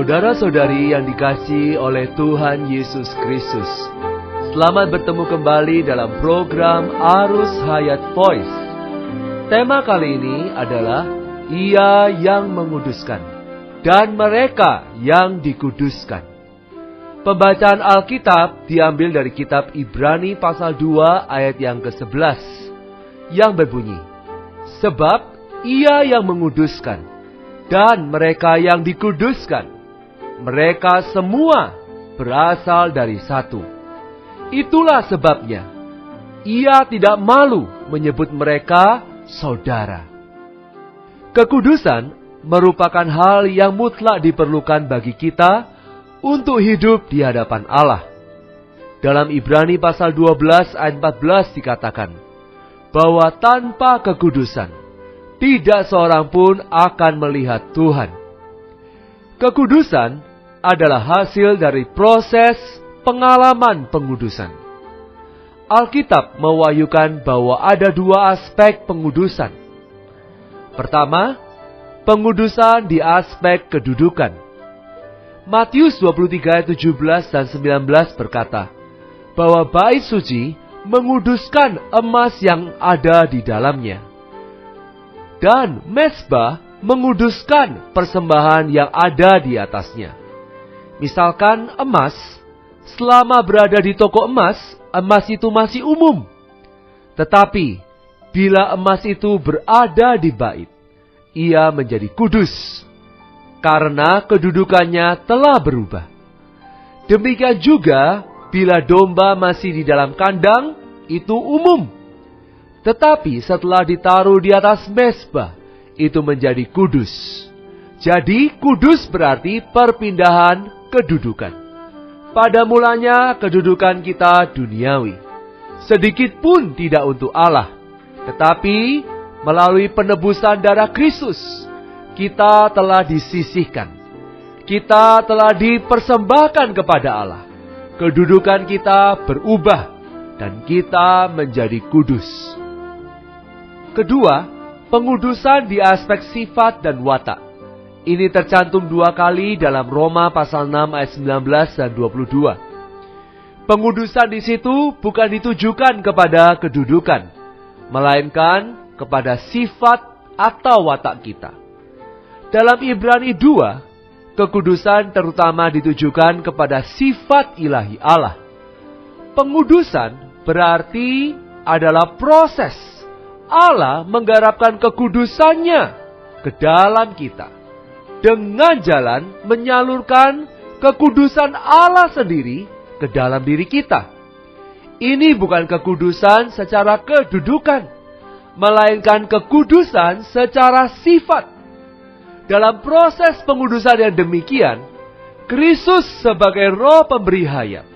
Saudara-saudari yang dikasihi oleh Tuhan Yesus Kristus, selamat bertemu kembali dalam program Arus Hayat Voice. Tema kali ini adalah Ia yang menguduskan dan mereka yang dikuduskan. Pembacaan Alkitab diambil dari kitab Ibrani pasal 2 ayat yang ke-11 yang berbunyi, sebab Ia yang menguduskan dan mereka yang dikuduskan, mereka semua berasal dari satu. Itulah sebabnya Ia tidak malu menyebut mereka saudara. Kekudusan merupakan hal yang mutlak diperlukan bagi kita untuk hidup di hadapan Allah. Dalam Ibrani pasal 12 ayat 14 dikatakan bahwa tanpa kekudusan tidak seorang pun akan melihat Tuhan. Kekudusan adalah hasil dari proses pengalaman pengudusan. Alkitab mewahyukan bahwa ada dua aspek pengudusan. Pertama, pengudusan di aspek kedudukan. Matius 23 ayat 17 dan 19 berkata bahwa bait suci menguduskan emas yang ada di dalamnya, dan mezbah menguduskan persembahan yang ada di atasnya. Misalkan emas, selama berada di toko emas, emas itu masih umum. Tetapi, bila emas itu berada di bait, ia menjadi kudus, karena kedudukannya telah berubah. Demikian juga, bila domba masih di dalam kandang, itu umum. Tetapi setelah ditaruh di atas mezbah, itu menjadi kudus. Jadi kudus berarti perpindahan kedudukan. Pada mulanya kedudukan kita duniawi, sedikit pun tidak untuk Allah. Tetapi melalui penebusan darah Kristus, kita telah disisihkan. Kita telah dipersembahkan kepada Allah. Kedudukan kita berubah dan kita menjadi kudus. Kedua, pengudusan di aspek sifat dan watak. Ini tercantum dua kali dalam Roma pasal 6 ayat 19 dan 22. Pengudusan di situ bukan ditujukan kepada kedudukan, melainkan kepada sifat atau watak kita. Dalam Ibrani 2, kekudusan terutama ditujukan kepada sifat ilahi Allah. Pengudusan berarti adalah proses Allah menggarapkan kekudusannya ke dalam kita, dengan jalan menyalurkan kekudusan Allah sendiri ke dalam diri kita. Ini bukan kekudusan secara kedudukan, melainkan kekudusan secara sifat. Dalam proses pengudusan yang demikian, Kristus sebagai roh pemberi hayat,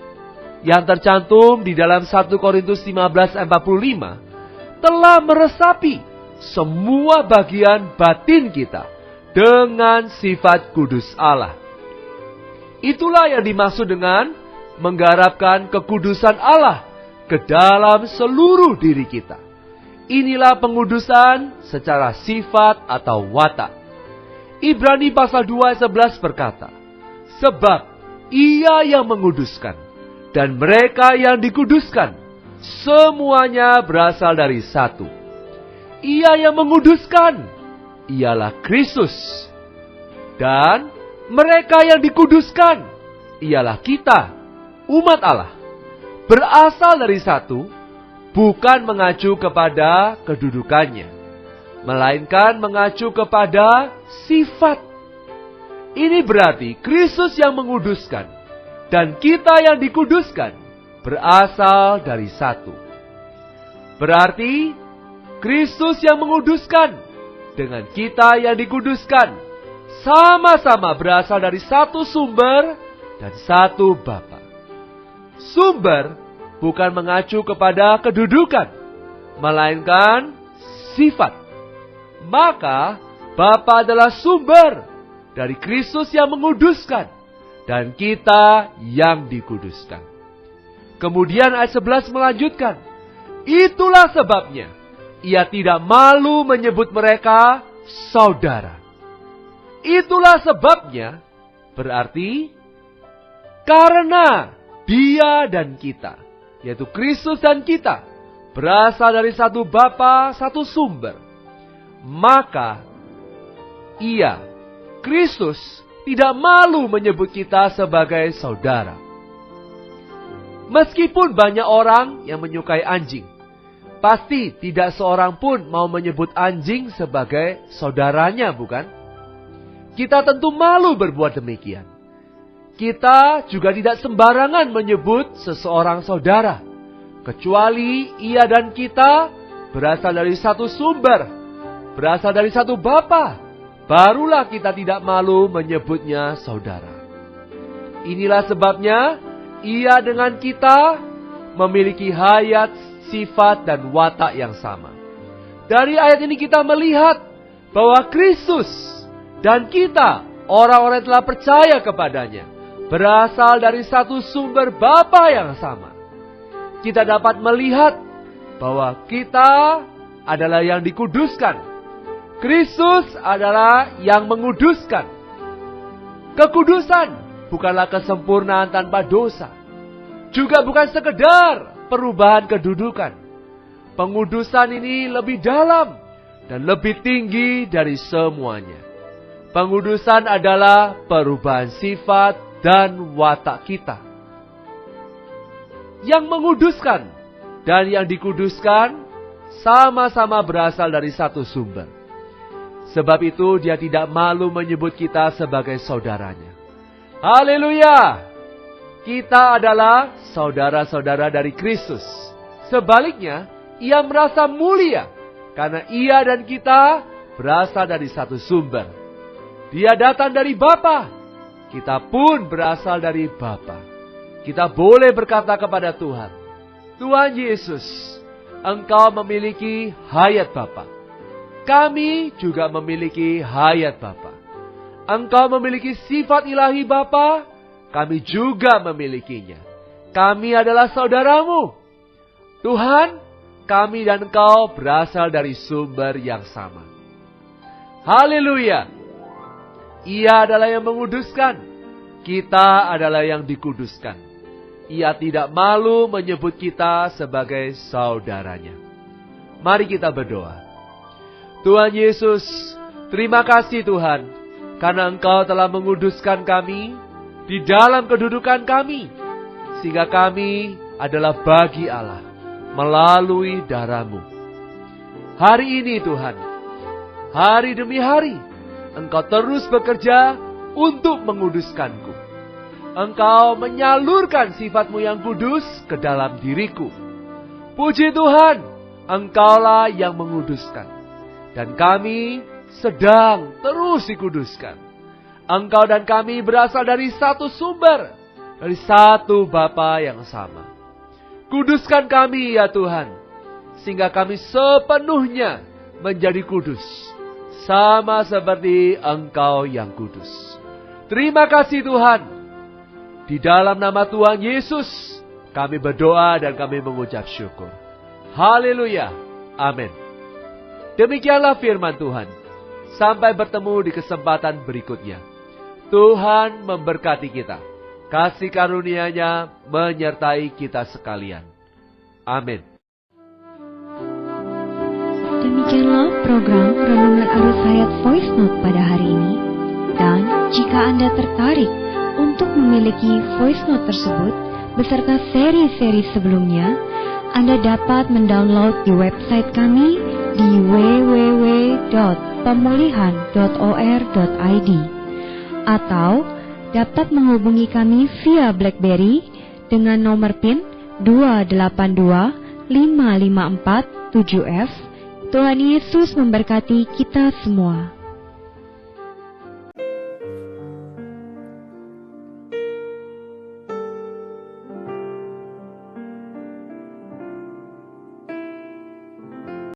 yang tercantum di dalam 1 Korintus 15 ayat 45, telah meresapi semua bagian batin kita dengan sifat kudus Allah. Itulah yang dimaksud dengan menggarapkan kekudusan Allah ke dalam seluruh diri kita. Inilah pengudusan secara sifat atau watak. Ibrani pasal 2 ayat 11 berkata, sebab Ia yang menguduskan dan mereka yang dikuduskan, semuanya berasal dari satu. Ia yang menguduskan ialah Kristus, dan mereka yang dikuduskan ialah kita, umat Allah. Berasal dari satu, bukan mengacu kepada kedudukannya, melainkan mengacu kepada sifat. Ini berarti Kristus yang menguduskan dan kita yang dikuduskan berasal dari satu. Berarti Kristus yang menguduskan dengan kita yang dikuduskan sama-sama berasal dari satu sumber dan satu Bapa. Sumber bukan mengacu kepada kedudukan, melainkan sifat. Maka Bapa adalah sumber dari Kristus yang menguduskan dan kita yang dikuduskan. Kemudian ayat 11 melanjutkan, itulah sebabnya Ia tidak malu menyebut mereka saudara. Itulah sebabnya Berarti, karena Dia dan kita, yaitu Kristus dan kita, berasal dari satu Bapa, satu sumber, maka Ia, Kristus, tidak malu menyebut kita sebagai saudara. Meskipun banyak orang yang menyukai anjing, pasti tidak seorang pun mau menyebut anjing sebagai saudaranya, bukan? Kita tentu malu berbuat demikian. Kita juga tidak sembarangan menyebut seseorang saudara, kecuali ia dan kita berasal dari satu sumber, berasal dari satu Bapa. Barulah kita tidak malu menyebutnya saudara. Inilah sebabnya ia dengan kita memiliki hayat, sifat, dan watak yang sama. Dari ayat ini kita melihat bahwa Kristus dan kita, orang-orang yang telah percaya kepadanya, berasal dari satu sumber Bapa yang sama. Kita dapat melihat bahwa kita adalah yang dikuduskan. Kristus adalah yang menguduskan. Kekudusan bukanlah kesempurnaan tanpa dosa. Juga bukan sekedar perubahan kedudukan. Pengudusan ini lebih dalam dan lebih tinggi dari semuanya. Pengudusan adalah perubahan sifat dan watak kita. Yang menguduskan dan yang dikuduskan sama-sama berasal dari satu sumber. Sebab itu Dia tidak malu menyebut kita sebagai saudaranya. Haleluya! Kita adalah saudara-saudara dari Kristus. Sebaliknya, Ia merasa mulia karena Ia dan kita berasal dari satu sumber. Dia datang dari Bapa. Kita pun berasal dari Bapa. Kita boleh berkata kepada Tuhan, Tuhan Yesus, Engkau memiliki hayat Bapa. Kami juga memiliki hayat Bapa. Engkau memiliki sifat ilahi Bapa, kami juga memilikinya. Kami adalah saudaramu. Tuhan, kami dan Engkau berasal dari sumber yang sama. Haleluya! Ia adalah yang menguduskan. Kita adalah yang dikuduskan. Ia tidak malu menyebut kita sebagai saudaranya. Mari kita berdoa. Tuhan Yesus, terima kasih Tuhan, karena Engkau telah menguduskan kami di dalam kedudukan kami, sehingga kami adalah bagi Allah melalui darah-Mu. Hari ini Tuhan, hari demi hari, Engkau terus bekerja untuk menguduskanku. Engkau menyalurkan sifat-Mu yang kudus ke dalam diriku. Puji Tuhan, Engkaulah yang menguduskan. Dan kami sedang terus dikuduskan. Engkau dan kami berasal dari satu sumber, dari satu Bapa yang sama. Kuduskan kami ya Tuhan, sehingga kami sepenuhnya menjadi kudus, sama seperti Engkau yang kudus. Terima kasih Tuhan. Di dalam nama Tuhan Yesus, kami berdoa dan kami mengucap syukur. Haleluya. Amin. Demikianlah firman Tuhan. Sampai bertemu di kesempatan berikutnya. Tuhan memberkati kita. Kasih karunia-Nya menyertai kita sekalian. Amin. Demikianlah program Renungan Arus Hayat Voice Note pada hari ini. Dan jika Anda tertarik untuk memiliki voice note tersebut beserta seri-seri sebelumnya, Anda dapat mendownload di website kami di www.pemulihan.or.id atau dapat menghubungi kami via BlackBerry dengan nomor PIN 282554-7F. Tuhan Yesus memberkati kita semua.